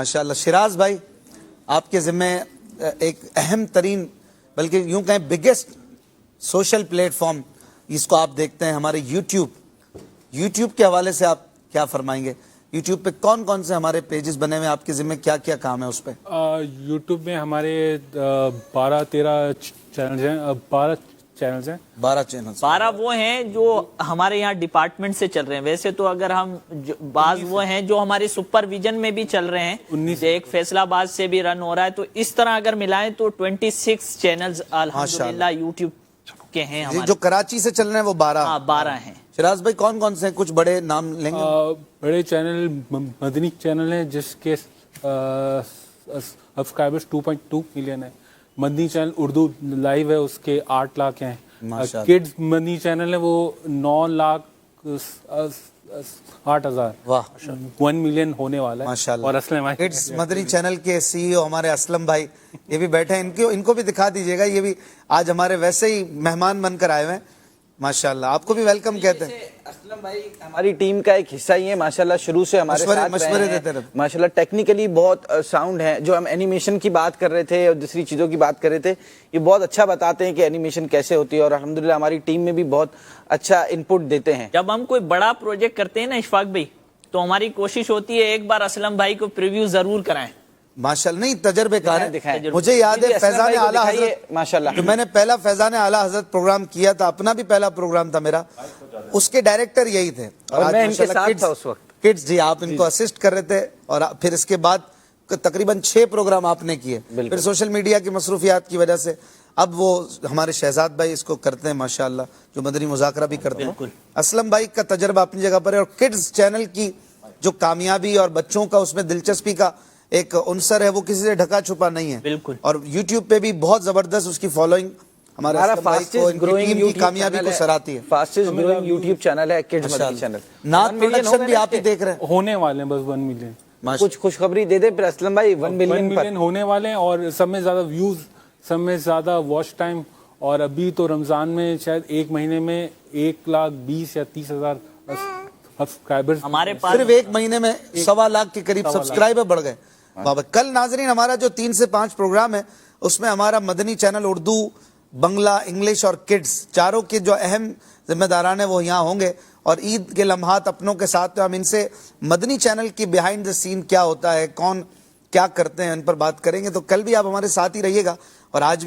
माशाल्लाह शिराज भाई, आपके ज़िम्मे एक अहम तरीन बल्कि यूं कहें बिगेस्ट सोशल प्लेटफॉर्म इसको आप देखते हैं, हमारे यूट्यूब के हवाले से आप क्या फरमाएंगे? यूट्यूब पे कौन कौन से हमारे पेजेस बने हुए हैं, आपके ज़िम्मे क्या क्या काम है उस पे? यूट्यूब में हमारे 12-13 चैनल्स हैं, 12 चैनल्स हैं। 12 चैनल, 12 वो हैं जो हमारे यहाँ डिपार्टमेंट से चल रहे हैं। वैसे तो अगर हम बाज वो हैं जो हमारे सुपरविजन में भी चल रहे हैं, 19 एक फैसलाबाद से भी रन हो रहा है, तो इस तरह अगर मिलाएं तो 26 चैनल्स अल्हम्दुलिल्लाह यूट्यूब के हैं हमारे। जो कराची से चल रहे हैं वो 12? हाँ, 12 हैं। शिराज भाई कौन कौन से हैं, कुछ बड़े नाम लेंगे? बड़े चैनल मदनी चैनल है जिसके सब्सक्राइबर्स 2.2 मिलियन है। मदनी चैनल उर्दू लाइव है, उसके 8 लाख हैं। किड्स मदनी चैनल है वो 9,08,000, वाह, 1 मिलियन होने वाला है माशाल्लाह। और असलम भाई किड्स मदनी चैनल के सीईओ हमारे असलम भाई ये भी बैठे हैं, इनको भी दिखा दीजिएगा। ये भी आज हमारे वैसे ही मेहमान बनकर आए हुए हैं माशाल्लाह। आपको भी वेलकम कहते हैं। असलम भाई हमारी टीम का एक हिस्सा ही है माशाल्लाह, शुरू से हमारे साथ मशवरे रहे देते हैं। रहे। माशाल्लाह टेक्निकली बहुत साउंड है। जो हम एनिमेशन की बात कर रहे थे और दूसरी चीज़ों की बात कर रहे थे, ये बहुत अच्छा बताते हैं कि एनिमेशन कैसे होती है और अल्हम्दुलिल्लाह हमारी टीम में भी बहुत अच्छा इनपुट देते हैं। जब हम कोई बड़ा प्रोजेक्ट करते हैं ना इशफाक भाई, तो हमारी कोशिश होती है एक बार असलम भाई को प्रीव्यू जरूर कराएं। माशाल्लाह, नहीं तजर्बेकार है। दिखाएं। मुझे याद है फैजान आला दिखाइए, हजरत माशाल्लाह। जो मैंने पहला फैजान आला हजरत प्रोग्राम किया था, अपना भी पहला प्रोग्राम था मेरा, उसके डायरेक्टर यही थे और आज मैं इनके माशाल्लाह साथ था उस वक्त। किड्स जी, आप इनको असिस्ट कर रहे थे और फिर इसके बाद तकरीबन 6 प्रोग्राम आपने किए। फिर सोशल मीडिया की मसरूफियात की वजह से अब वो हमारे शहजाद भाई इसको करते हैं माशाल्लाह, जो मदनी मुज़ाकरा भी करते हैं। असलम भाई का तजर्बा अपनी जगह पर है और किड्स चैनल की जो कामयाबी और बच्चों का उसमें दिलचस्पी का एक उनसर है वो किसी से ढका छुपा नहीं है। बिल्कुल। और यूट्यूब पे भी बहुत जबरदस्त उसकी फॉलोइंग हमारे फास्टेस्ट ग्रोइंग की कामयाबी को सराहती है। फास्टेस्ट ग्रोइंग यूट्यूब चैनल है किड्स मदनी चैनल। नात प्रोडक्शन भी आप ही देख रहे हैं, होने वाले हैं बस 1 मिलियन। कुछ खुशखबरी दे दे फिर असलम भाई। 1 मिलियन होने वाले हैं और सब में ज्यादा व्यूज, सब में ज्यादा वॉच टाइम। और अभी तो रमजान में शायद 1 महीने में 1,20,000 या 30,000 सब्सक्राइबर्स हमारे पास सिर्फ 1 महीने में 1.25 लाख के करीब सब्सक्राइबर बढ़ गए। बाबा कल नाजरीन हमारा जो 3 से 5 प्रोग्राम है उसमें हमारा मदनी चैनल उर्दू, बंगला, इंग्लिश और किड्स चारों के जो अहम जिम्मेदारान है वो यहाँ होंगे और ईद के लम्हात अपनों के साथ हम इनसे मदनी चैनल की बिहाइंड द सीन क्या होता है, कौन क्या करते हैं, इन पर बात करेंगे। तो कल भी आप हमारे साथ ही रहिएगा और आज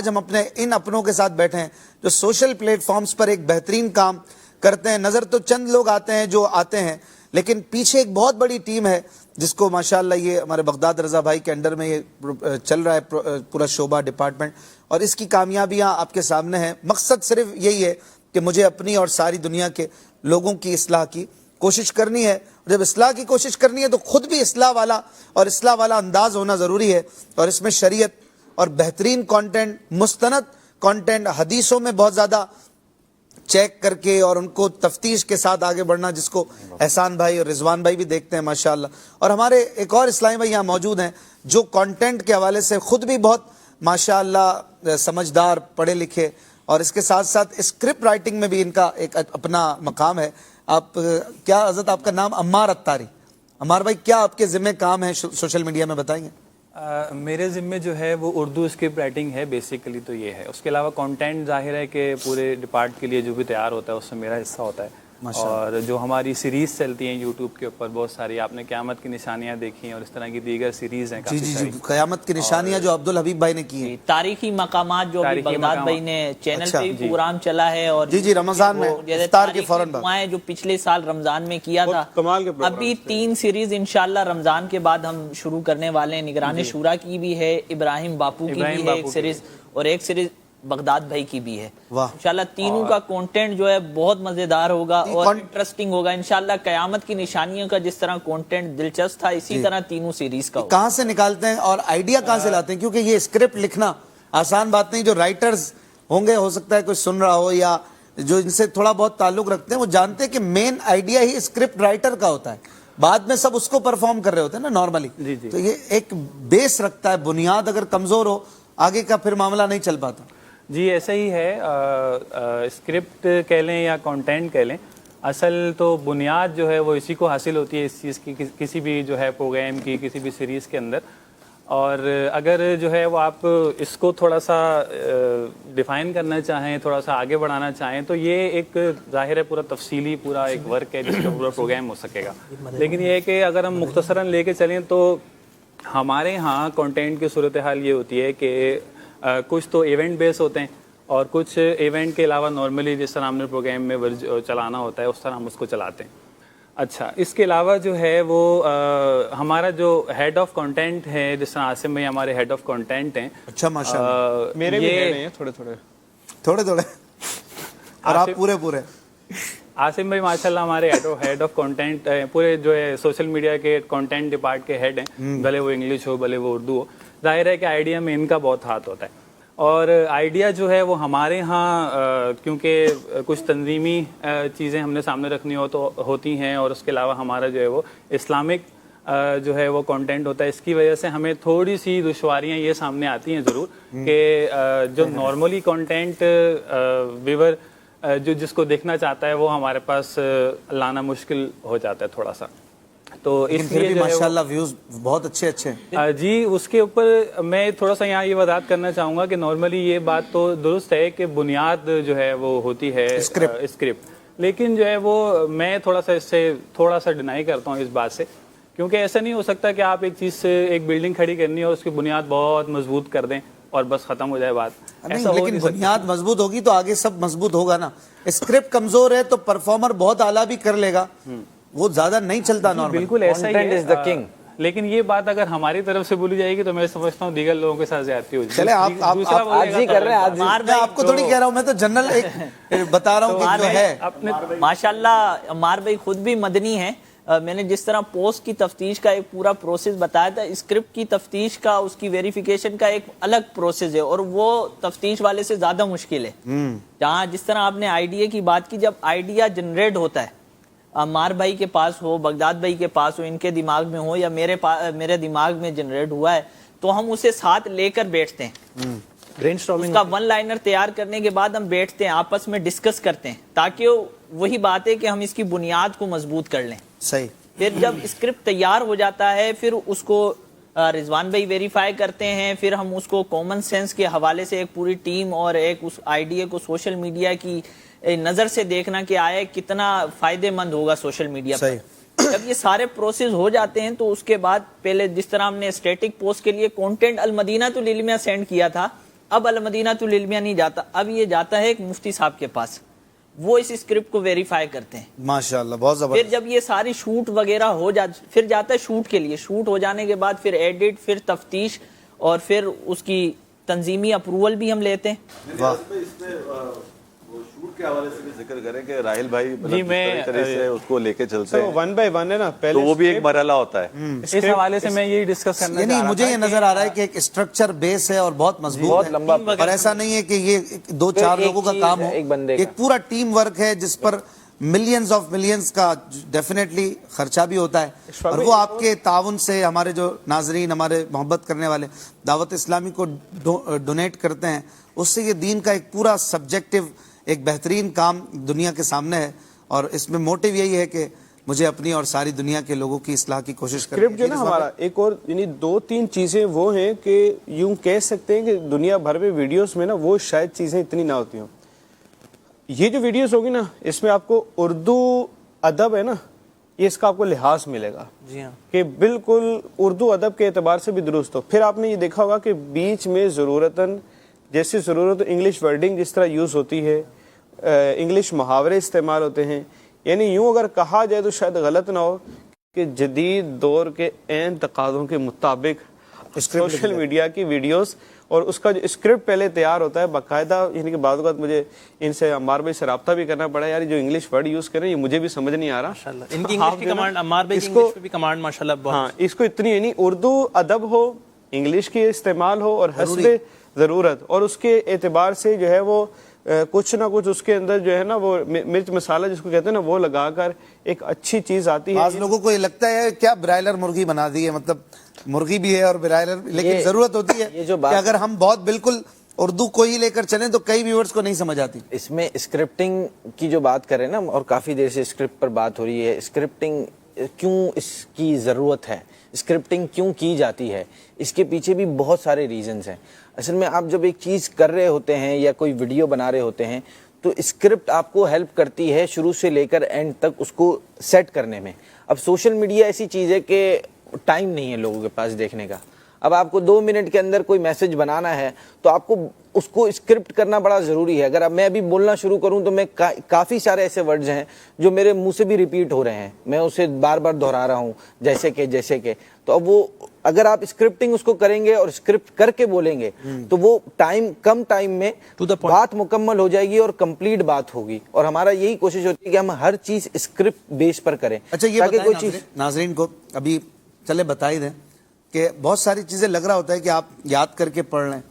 हम अपने इन अपनों के साथ बैठे हैं जो सोशल प्लेटफॉर्म्स पर एक बेहतरीन काम करते हैं। नज़र तो चंद लोग आते हैं जो आते हैं, लेकिन पीछे एक बहुत बड़ी टीम है जिसको माशाल्लाह ये हमारे बगदाद रजा भाई के अंडर में ये चल रहा है पूरा शोबा डिपार्टमेंट और इसकी कामयाबियां आपके सामने हैं। मकसद सिर्फ यही है कि मुझे अपनी और सारी दुनिया के लोगों की इस्लाह की कोशिश करनी है। जब इस्लाह की कोशिश करनी है तो खुद भी इस्लाह वाला और इस्लाह वाला अंदाज होना ज़रूरी है और इसमें शरीयत और बेहतरीन कंटेंट, मुस्तनद कंटेंट, हदीसों में बहुत ज़्यादा चेक करके और उनको तफ्तीश के साथ आगे बढ़ना, जिसको एहसान भाई और रिजवान भाई भी देखते हैं माशाल्लाह। और हमारे एक और इस्लामी भाई यहाँ मौजूद हैं जो कंटेंट के हवाले से खुद भी बहुत माशाल्लाह समझदार, पढ़े लिखे और इसके साथ साथ स्क्रिप्ट राइटिंग में भी इनका एक अपना मकाम है। आप क्या हज़रत, आपका नाम अम्मार अत्तारी। अम्मार भाई, क्या आपके ज़िम्मे काम है सोशल मीडिया में, बताएंगे? मेरे ज़िम्मे जो है वो उर्दू स्क्रिप्ट राइटिंग है बेसिकली, तो ये है। उसके अलावा कंटेंट जाहिर है कि पूरे डिपार्ट के लिए जो भी तैयार होता है उसमें मेरा हिस्सा होता है। और जो हमारी सीरीज़ चलती हैं यूट्यूब के ऊपर बहुत सारी, आपने क़यामत की निशानियां देखी हैं और इस तरह की दीगर सीरीज़ हैं। जी, क़यामत की निशानियां जो अब्दुल हबीब भाई ने की हैं, तारीखी मकामात जो अभी बगदाद भाई ने चैनल पे प्रोग्राम चला है और जी रमजान में इफ्तार के फौरन बाद जो पिछले साल रमजान में किया था, अभी 3 सीरीज इंशाल्लाह रमजान के बाद हम शुरू करने वाले हैं। निगरानी शुरा की भी है, इब्राहिम बापू की भी है एक सीरीज और एक सीरीज बगदाद भाई की भी है। इंशाल्लाह तीनों का कंटेंट जो है बहुत मजेदार होगा और इंटरेस्टिंग होगा इंशाल्लाह। कयामत की निशानियों का जिस तरह कंटेंट दिलचस्प था, इसी तरह तीनों सीरीज का। कहाँ से निकालते हैं और आइडिया कहाँ से लाते हैं? क्योंकि ये स्क्रिप्ट लिखना आसान बात नहीं। जो राइटर्स होंगे, हो सकता है कोई सुन रहा हो या जो इनसे थोड़ा बहुत ताल्लुक रखते हैं, वो जानते हैं कि मेन आइडिया ही स्क्रिप्ट राइटर का होता है, बाद में सब उसको परफॉर्म कर रहे होते हैं ना नॉर्मली। तो ये एक बेस रखता है, बुनियाद अगर कमजोर हो आगे का फिर मामला नहीं चल पाता। जी ऐसा ही है, स्क्रिप्ट कह लें या कंटेंट कह लें, اصل تو بنیاد جو ہے وہ اسی کو حاصل ہوتی ہے اس چیز کی, کسی بھی جو ہے پروگرام کی, کسی بھی سیریز کے اندر. اور اگر جو ہے وہ آپ اس کو تھوڑا سا ڈیفائن کرنا چاہیں, تھوڑا سا آگے بڑھانا چاہیں, تو یہ ایک ظاہر ہے پورا تفصیلی پورا ایک ورک ہے جس کا پورا پروگرام ہو سکے گا. لیکن یہ ہے کہ اگر ہم مختصراً لے کے چلیں تو ہمارے ہاں کنٹینٹ کی صورتحال یہ ہوتی ہے کہ کچھ تو ایونٹ بیس ہوتے ہیں اور کچھ ایونٹ کے علاوہ نارملی جس طرح ہم نے پروگرام میں چلانا ہوتا ہے اس طرح ہم اس کو چلاتے ہیں. اچھا, اس کے علاوہ جو ہے وہ ہمارا جو ہیڈ آف کنٹینٹ ہے, جس طرح عاصم بھائی ہمارے ہیڈ آف کنٹینٹ ہیں. اچھا ماشاءاللہ, میرے بھی ہیں تھوڑے اور آپ پورے عاصم بھائی ماشاءاللہ ہمارے ہیڈ آف کنٹینٹ پورے جو ہے سوشل میڈیا کے کنٹینٹ ڈپارٹ کے ہیڈ ہیں, بھلے وہ انگلش ہو بھلے وہ اردو ہو. ظاہر ہے کہ آئیڈیا میں ان کا بہت ہاتھ ہوتا ہے. اور آئیڈیا جو ہے وہ ہمارے ہاں کیونکہ کچھ تنظیمی چیزیں ہم نے سامنے رکھنی ہوتی ہیں, اور اس کے علاوہ ہمارا جو ہے وہ اسلامک جو ہے وہ کنٹینٹ ہوتا ہے. اس کی وجہ سے ہمیں تھوڑی سی دشواریاں یہ سامنے آتی ہیں ضرور کہ جو نارملی کنٹینٹ ویور جو جس کو دیکھنا چاہتا ہے وہ ہمارے پاس لانا مشکل ہو جاتا ہے تھوڑا سا. تو اس لیے ماشاءاللہ ویوز بہت اچھے جی, اس کے اوپر میں تھوڑا سا یہاں یہ وضاحت کرنا چاہوں گا کہ نارملی یہ بات تو درست ہے کہ بنیاد جو ہے وہ ہوتی ہے اسکرپٹ, لیکن جو ہے وہ میں تھوڑا سا اس سے تھوڑا سا ڈینائی کرتا ہوں اس بات سے, کیونکہ ایسا نہیں ہو سکتا کہ آپ ایک چیز سے ایک بلڈنگ کھڑی کرنی ہے اور اس کی بنیاد بہت مضبوط کر دیں اور بس ختم ہو جائے بات. لیکن بنیاد مضبوط ہوگی تو آگے سب مضبوط ہوگا نا. اسکرپٹ کمزور ہے تو پرفارمر بہت اعلیٰ بھی کر لے گا, وہ زیادہ نہیں چلتا نارمل. بالکل ایسا ہی ہے, لیکن یہ بات اگر ہماری طرف سے بولی جائے گی تو میں سمجھتا ہوں دیگر لوگوں کے ساتھ زیادتی ہو جائے. چلے آپ ہی کر رہے ہیں, آپ کو تھوڑی کہہ رہا ہوں, میں تو جنرل ایک بتا رہا ہوں کہ جو ہے ماشاءاللہ عمار بھائی خود بھی مدنی ہیں. میں نے جس طرح پوسٹ کی تفتیش کا ایک پورا پروسیس بتایا تھا, اسکرپٹ کی تفتیش کا, اس کی ویریفیکیشن کا ایک الگ پروسیس ہے اور وہ تفتیش والے سے زیادہ مشکل ہے. جہاں جس طرح آپ نے آئیڈیا کی بات کی, جب آئیڈیا جنریٹ ہوتا ہے, عمار بھائی کے پاس ہو, بغداد بھائی کے پاس ہو, ان کے دماغ میں ہو یا میرے دماغ میں جنریٹ ہوا ہے, تو ہم اسے ساتھ لے کر بیٹھتے ہیں. اس کا ون لائنر تیار کرنے کے بعد ہم بیٹھتے ہیں, آپس میں ڈسکس کرتے ہیں, تاکہ وہی بات ہے کہ ہم اس کی بنیاد کو مضبوط کر لیں. صحیح. پھر جب اسکرپٹ تیار ہو جاتا ہے, پھر اس کو رضوان بھائی ویریفائی کرتے ہیں, پھر ہم اس کو کامن سینس کے حوالے سے ایک پوری ٹیم اور ایک اس آئیڈیا کو سوشل میڈیا کی نظر سے دیکھنا کہ آیا کتنا فائدے مند ہوگا سوشل میڈیا پر. جب یہ سارے پروسیس ہو جاتے ہیں تو اس کے بعد پہلے جس طرح ہم نے اسٹیٹک پوسٹ کے لیے کانٹینٹ المدینہ العلمیہ سینڈ کیا تھا, اب المدینہ العلمیہ نہیں جاتا, اب یہ جاتا ہے ایک مفتی صاحب کے پاس, وہ اس اسکرپٹ کو ویریفائی کرتے ہیں. ماشاءاللہ بہت زبردست. پھر جب یہ ساری شوٹ وغیرہ ہو پھر جاتا ہے شوٹ کے لیے, شوٹ ہو جانے کے بعد پھر ایڈٹ, پھر تفتیش, اور پھر اس کی تنظیمی اپروول بھی ہم لیتے ہیں. شوٹ کے حوالے سے بھی ذکر کریں کہ راہل بھائی جی میں اس کو لے کے چلتے ہیں, ون بائی ون ہے نا, تو وہ بھی ایک مرحلہ ہوتا ہے. اس حوالے سے میں یہی ڈسکس کرنا یعنی مجھے یہ نظر آ رہا ہے کہ ایک اسٹرکچر بیس ہے اور بہت مضبوط ہے, اور ایسا نہیں ہے کہ یہ 2-4 لوگوں کا کام ہو, ایک پورا ٹیم ورک ہے جس پر ملینز آف ملینز کا ڈیفینیٹلی خرچہ بھی ہوتا ہے, اور وہ آپ کے تعاون سے ہمارے جو ناظرین, ہمارے محبت کرنے والے دعوت اسلامی کو ڈونیٹ کرتے ہیں, اس سے یہ دین کا ایک پورا سبجیکٹو ایک بہترین کام دنیا کے سامنے ہے. اور اس میں موٹیو یہی ہے کہ مجھے اپنی اور ساری دنیا کے لوگوں کی اصلاح کی کوشش کرنی ہے. اسکرپٹ جو نا ہمارا ایک اور یعنی 2-3 چیزیں وہ ہیں کہ یوں کہہ سکتے ہیں کہ دنیا بھر میں ویڈیوز میں نا وہ شاید چیزیں اتنی نہ ہوتی ہوں. یہ جو ویڈیوز ہوگی نا, اس میں آپ کو اردو ادب ہے نا, یہ اس کا آپ کو لحاظ ملے گا. جی ہاں, کہ بالکل اردو ادب کے اعتبار سے بھی درست ہو. پھر آپ نے یہ دیکھا ہوگا کہ بیچ میں ضرورتاً جیسی ضرورت انگلش ورڈنگ جس طرح یوز ہوتی ہے, انگلش محاورے استعمال ہوتے ہیں, یعنی یوں اگر کہا جائے تو شاید غلط نہ ہو کہ جدید دور کے عین تقاضوں کے مطابق سوشل میڈیا کی ویڈیوز, اور اس کا جو اسکرپٹ پہلے تیار ہوتا ہے باقاعدہ, یعنی کہ بعض اوقات مجھے ان سے عمار بھائی سے رابطہ بھی کرنا پڑا, یار جو انگلش ورڈ یوز کریں یہ مجھے بھی سمجھ نہیں آ رہا. ان کی انگلش کی کمانڈ, عمار بھائی کی انگلش پہ بھی کمانڈ ماشاءاللہ بہت. ہاں, اس کو اتنی یعنی اردو ادب ہو, انگلش کے استعمال ہو, اور حسب ضرورت, اور اس کے اعتبار سے جو ہے وہ کچھ نہ کچھ اس کے اندر جو ہے نا وہ مرچ مسالہ جس کو کہتے ہیں نا وہ لگا کر ایک اچھی چیز آتی ہے. بعض لوگوں کو یہ لگتا ہے کیا برائلر مرغی بنا دی ہے, مطلب مرغی بھی ہے اور برائلر, لیکن ضرورت ہوتی ہے کہ اگر ہم بہت بالکل उर्दू को ही लेकर चलें तो कई व्यूअर्स को नहीं समझ आती। इसमें स्क्रिप्टिंग की जो बात करें ना, और काफ़ी देर से स्क्रिप्ट पर बात हो रही है, स्क्रिप्टिंग क्यों इसकी ज़रूरत है, स्क्रिप्टिंग क्यों की जाती है, इसके पीछे भी बहुत सारे रीजंस हैं। असल में आप जब एक चीज़ कर रहे होते हैं या कोई वीडियो बना रहे होते हैं तो स्क्रिप्ट आपको हेल्प करती है शुरू से लेकर एंड तक उसको सेट करने में। अब सोशल मीडिया ऐसी चीज़ है कि टाइम नहीं है लोगों के पास देखने का। अब आपको 2 मिनट के अंदर कोई मैसेज बनाना है तो आपको उसको स्क्रिप्ट करना बड़ा ज़रूरी है। अगर अब मैं अभी बोलना शुरू करूं तो मैं काफ़ी सारे ऐसे वर्ड्स हैं जो मेरे मुंह से भी रिपीट हो रहे हैं, मैं उसे बार बार दोहरा रहा हूं, जैसे के। तो अब वो अगर आप स्क्रिप्टिंग उसको करेंगे और स्क्रिप्ट करके बोलेंगे तो वो कम टाइम में बात मुकम्मल हो जाएगी और कंप्लीट बात होगी। और हमारा यही कोशिश होती है कि हम हर चीज़ स्क्रिप्ट बेस पर करें। अच्छा, ये बताएं नाज़रीन को, अभी चले बता ही दें कि बहुत सारी चीजें लग रहा होता है कि आप याद करके पढ़ लें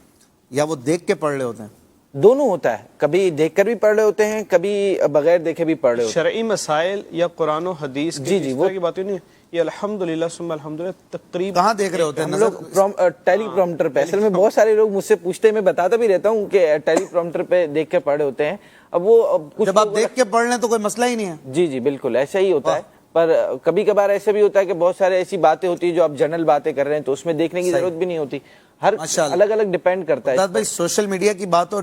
या वो देख के पढ़ रहे होते हैं। दोनों होता है, कभी देखकर भी पढ़ रहे होते हैं, कभी बगैर देखे भी पढ़ रहे होते हैं। शरई मसाइल या कुरान और हदीस जी वो की बातें नहीं, ये अल्हम्दुलिल्लाह सुम्मा अल्हम्दुलिल्लाह तकरीब कहाँ देख रहे होते हैं? हम लोग टेलीप्रॉम्प्टर पे, असल में बहुत सारे लोग मुझसे पूछते हैं, मैं बताता भी रहता हूँ कि टेलीप्रॉम्प्टर पे देख के पढ़ रहे होते हैं। अब वो कुछ जब आप देख के पढ़ लें तो कोई मसला ही नहीं है। जी बिल्कुल ऐसा ही होता है, पर कभी कभार ऐसा भी होता है कि बहुत सारे ऐसी बातें होती है जो आप जनरल बातें कर रहे हैं तो उसमें देखने की जरूरत भी नहीं होती। हर अलग अलग डिपेंड करता है। भाई सोशल मीडिया की बात हो